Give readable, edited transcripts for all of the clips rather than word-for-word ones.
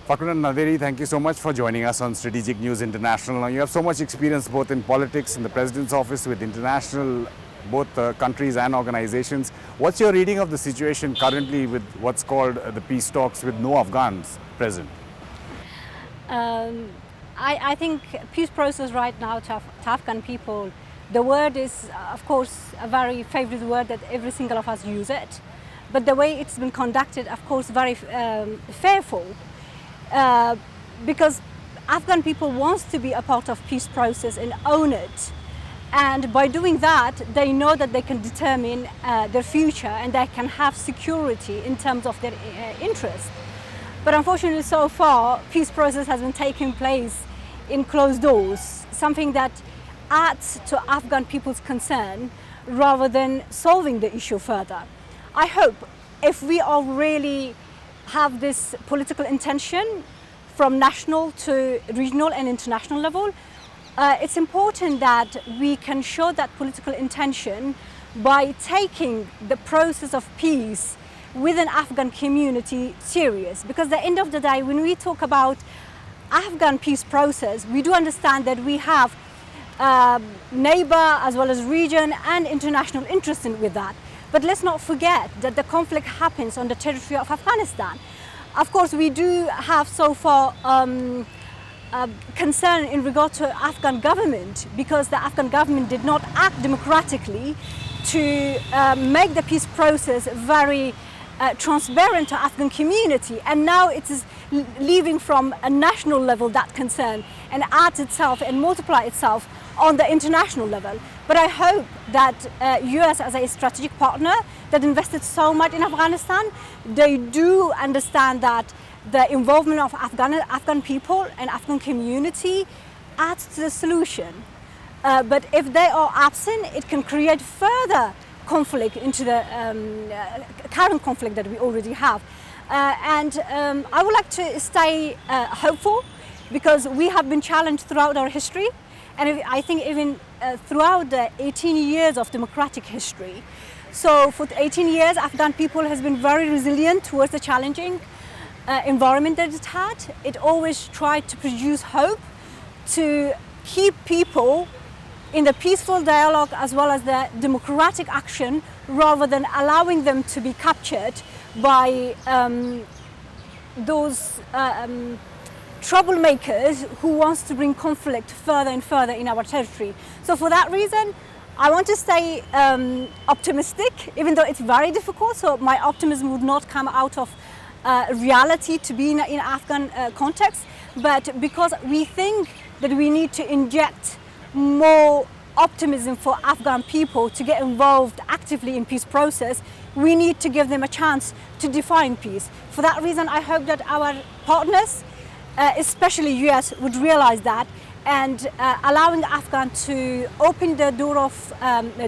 Farkhunda Naderi, thank you so much for joining us on Strategic News International. Now, you have so much experience both in politics, in the President's office, with international, both countries and organizations. What's your reading of the situation currently with what's called the peace talks with no Afghans present? I think peace process right now to Afghan people, the word is, of course, a very favorite word that every single of us use it. But the way it's been conducted, of course, very fearful. Because Afghan people wants to be a part of peace process and own it. And by doing that, they know that they can determine their future and they can have security in terms of their interests. But unfortunately, so far, peace process has been taking place in closed doors, something that adds to Afghan people's concern rather than solving the issue further. I hope if we all really have this political intention from national to regional and international level, it's important that we can show that political intention by taking the process of peace within Afghan community serious. Because at the end of the day, when we talk about Afghan peace process, we do understand that we have neighbor as well as region and international interest with that. But let's not forget that the conflict happens on the territory of Afghanistan. Of course, we do have so far concern in regard to Afghan government, because the Afghan government did not act democratically to make the peace process very transparent to Afghan community, and now it is leaving from a national level that concern and adds itself and multiply itself on the international level. But I hope that US as a strategic partner that invested so much in Afghanistan, they do understand that the involvement of Afghan people and Afghan community adds to the solution. But if they are absent, it can create further conflict into the current conflict that we already have. I would like to stay hopeful, because we have been challenged throughout our history, and I think even throughout the 18 years of democratic history. So for 18 years, Afghan people has been very resilient towards the challenging environment that it had. It always tried to produce hope, to keep people in the peaceful dialogue as well as the democratic action, rather than allowing them to be captured by those troublemakers who wants to bring conflict further and further in our territory. So for that reason, I want to stay optimistic, even though it's very difficult. So my optimism would not come out of reality to be in Afghan context, but because we think that we need to inject more optimism for Afghan people to get involved actively in peace process, we need to give them a chance to define peace. For that reason, I hope that our partners, especially US, would realize that, and allowing Afghan to open the door of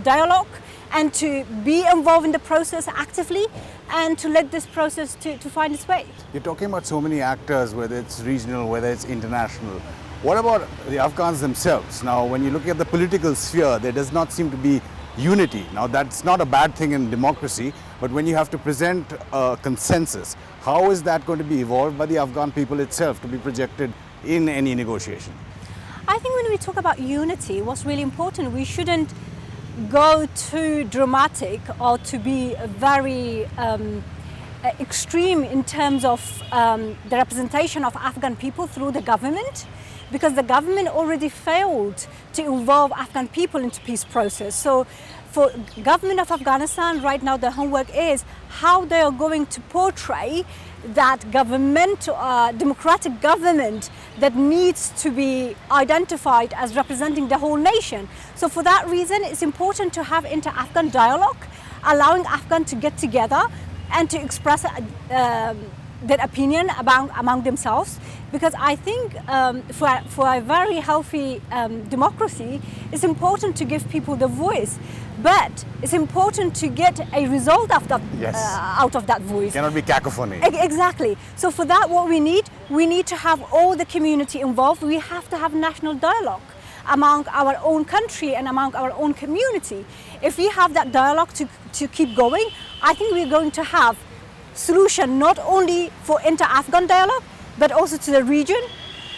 dialogue and to be involved in the process actively, and to let this process to find its way. You're talking about so many actors, whether it's regional, whether it's international. What about the Afghans themselves? Now, when you look at the political sphere, there does not seem to be unity. Now, that's not a bad thing in democracy, but when you have to present a consensus, how is that going to be evolved by the Afghan people itself to be projected in any negotiation? I think when we talk about unity, what's really important, we shouldn't go too dramatic or to be very extreme in terms of the representation of Afghan people through the government, because the government already failed to involve Afghan people into peace process. So for government of Afghanistan right now, the homework is how they are going to portray that government, democratic government that needs to be identified as representing the whole nation. So for that reason, it's important to have inter-Afghan dialogue, allowing Afghan to get together and to express their opinion among themselves, because I think for a very healthy democracy, it's important to give people the voice, but it's important to get a result out of that voice. It cannot be cacophony. Exactly. So for that, what we need to have all the community involved. We have to have national dialogue among our own country and among our own community. If we have that dialogue to keep going, I think we're going to have solution not only for inter-Afghan dialogue, but also to the region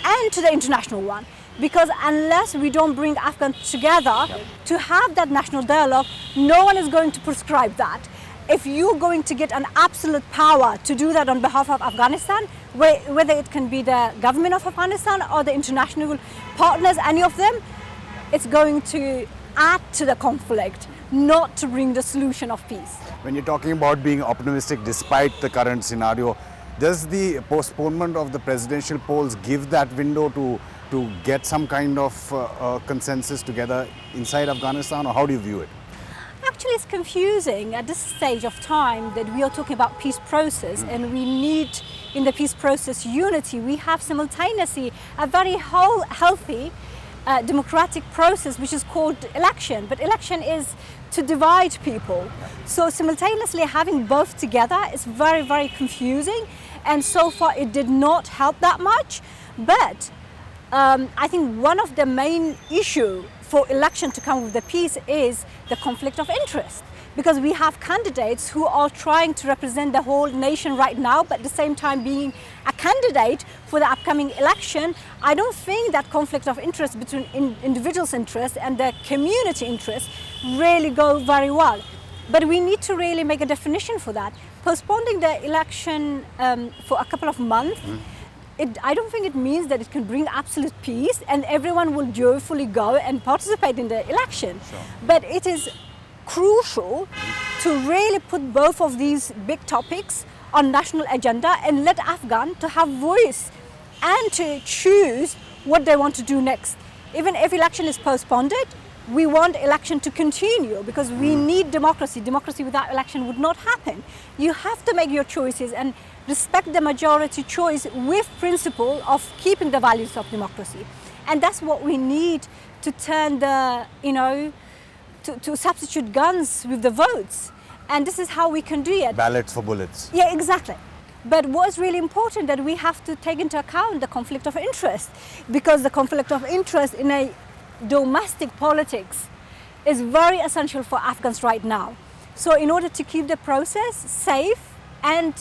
and to the international one. Because unless we don't bring Afghans together to have that national dialogue, no one is going to prescribe that. If you're going to get an absolute power to do that on behalf of Afghanistan, whether it can be the government of Afghanistan or the international partners, any of them, it's going to add to the conflict, not to bring the solution of peace. When you're talking about being optimistic despite the current scenario, does the postponement of the presidential polls give that window to get some kind of consensus together inside Afghanistan, or how do you view it? Actually, it's confusing at this stage of time that we are talking about peace process and we need in the peace process unity. We have simultaneously a very healthy democratic process which is called election, but election is to divide people. So simultaneously having both together is very, very confusing, and so far it did not help that much. But I think one of the main issues for election to come with the peace is the conflict of interest, because we have candidates who are trying to represent the whole nation right now, but at the same time being a candidate for the upcoming election. I don't think that conflict of interest between individuals' interest and the community interest really go very well. But we need to really make a definition for that. Postponing the election for a couple of months, I don't think it means that it can bring absolute peace and everyone will joyfully go and participate in the election. Sure. But it is crucial to really put both of these big topics on national agenda and let Afghan to have voice and to choose what they want to do next. Even if election is postponed, we want election to continue because we need democracy. Democracy without election would not happen. You have to make your choices and respect the majority choice with principle of keeping the values of democracy. And that's what we need to turn the, to substitute guns with the votes. And this is how we can do it. Ballots for bullets. Yeah, exactly. But what's really important that we have to take into account the conflict of interest, because the conflict of interest in a domestic politics is very essential for Afghans right now. So in order to keep the process safe and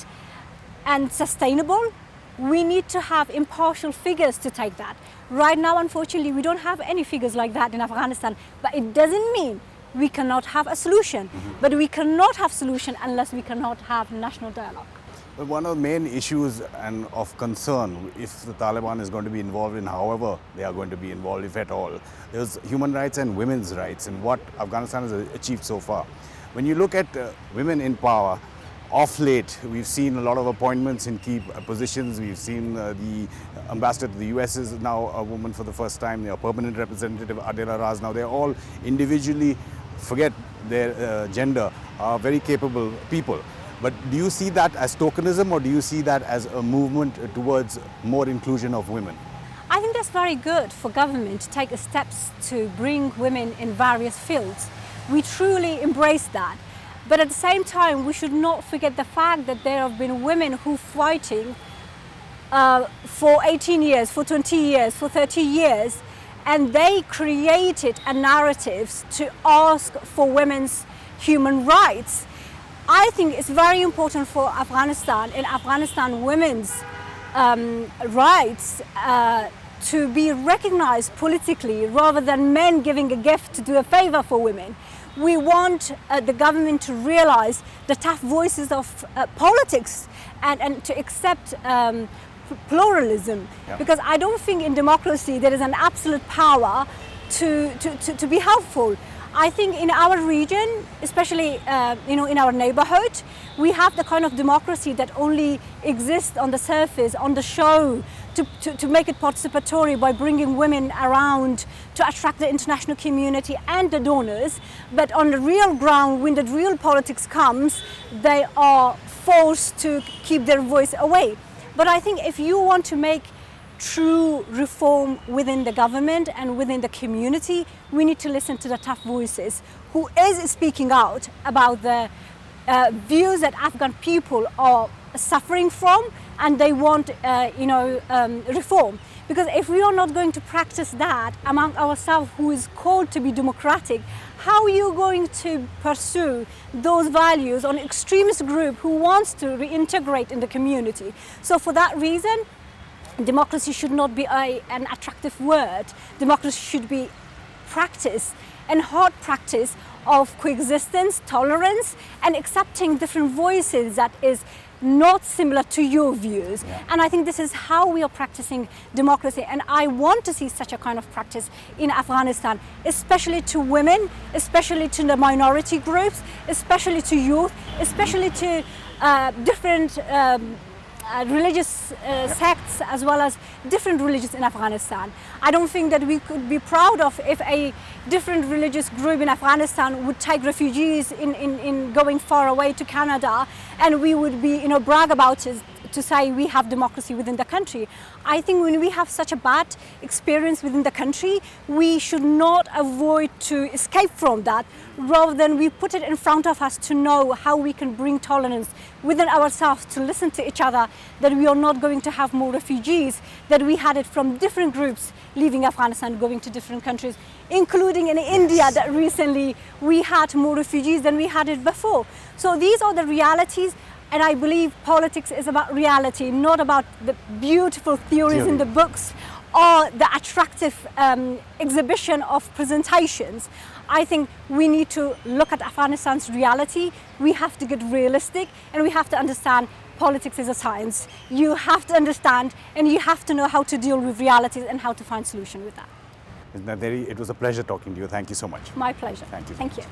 sustainable, we need to have impartial figures to take that. Right now, unfortunately, we don't have any figures like that in Afghanistan, but it doesn't mean we cannot have a solution. But we cannot have solution unless we cannot have national dialogue. But one of the main issues and of concern, if the Taliban is going to be involved in however they are going to be involved, if at all, is human rights and women's rights and what Afghanistan has achieved so far. When you look at women in power, off late, we've seen a lot of appointments in key positions. We've seen the ambassador to the US is now a woman for the first time. Their permanent representative, Adela Raz, now they're all individually, forget their gender, are very capable people. But do you see that as tokenism, or do you see that as a movement towards more inclusion of women? I think that's very good for government to take steps to bring women in various fields. We truly embrace that. But at the same time, we should not forget the fact that there have been women who are fighting for 18 years, for 20 years, for 30 years, and they created a narrative to ask for women's human rights. I think it's very important for Afghanistan and Afghanistan women's rights to be recognized politically rather than men giving a gift to do a favor for women. We want the government to realize the tough voices of politics and to accept pluralism. Yeah. Because I don't think in democracy there is an absolute power to be helpful. I think in our region, especially in our neighborhood, we have the kind of democracy that only exists on the surface, on the show, to make it participatory by bringing women around to attract the international community and the donors. But on the real ground, when the real politics comes, they are forced to keep their voice away. But I think if you want to make true reform within the government and within the community, we need to listen to the tough voices who is speaking out about the views that Afghan people are suffering from, and they want reform. Because if we are not going to practice that among ourselves, who is called to be democratic, how are you going to pursue those values on extremist group who wants to reintegrate in the community? So for that reason, democracy should not be an attractive word. Democracy should be practice, and hard practice of coexistence, tolerance, and accepting different voices that is not similar to your views. Yeah. And I think this is how we are practicing democracy, and I want to see such a kind of practice in Afghanistan, especially to women, especially to the minority groups, especially to youth, especially to different religious sects, as well as different religions in Afghanistan. I don't think that we could be proud of if a different religious group in Afghanistan would take refugees in going far away to Canada, and we would be, you know, brag about it to say we have democracy within the country. I think when we have such a bad experience within the country, we should not avoid to escape from that, rather than we put it in front of us to know how we can bring tolerance within ourselves, to listen to each other, that we are not going to have more refugees, that we had it from different groups leaving Afghanistan, going to different countries, including in India, that recently we had more refugees than we had it before. So these are the realities. And I believe politics is about reality, not about the beautiful theories in the books or the attractive exhibition of presentations. I think we need to look at Afghanistan's reality. We have to get realistic, and we have to understand politics is a science. You have to understand, and you have to know how to deal with realities and how to find solution with that. Ms. Naderi, it was a pleasure talking to you. Thank you so much. My pleasure. Thank you. Thank you.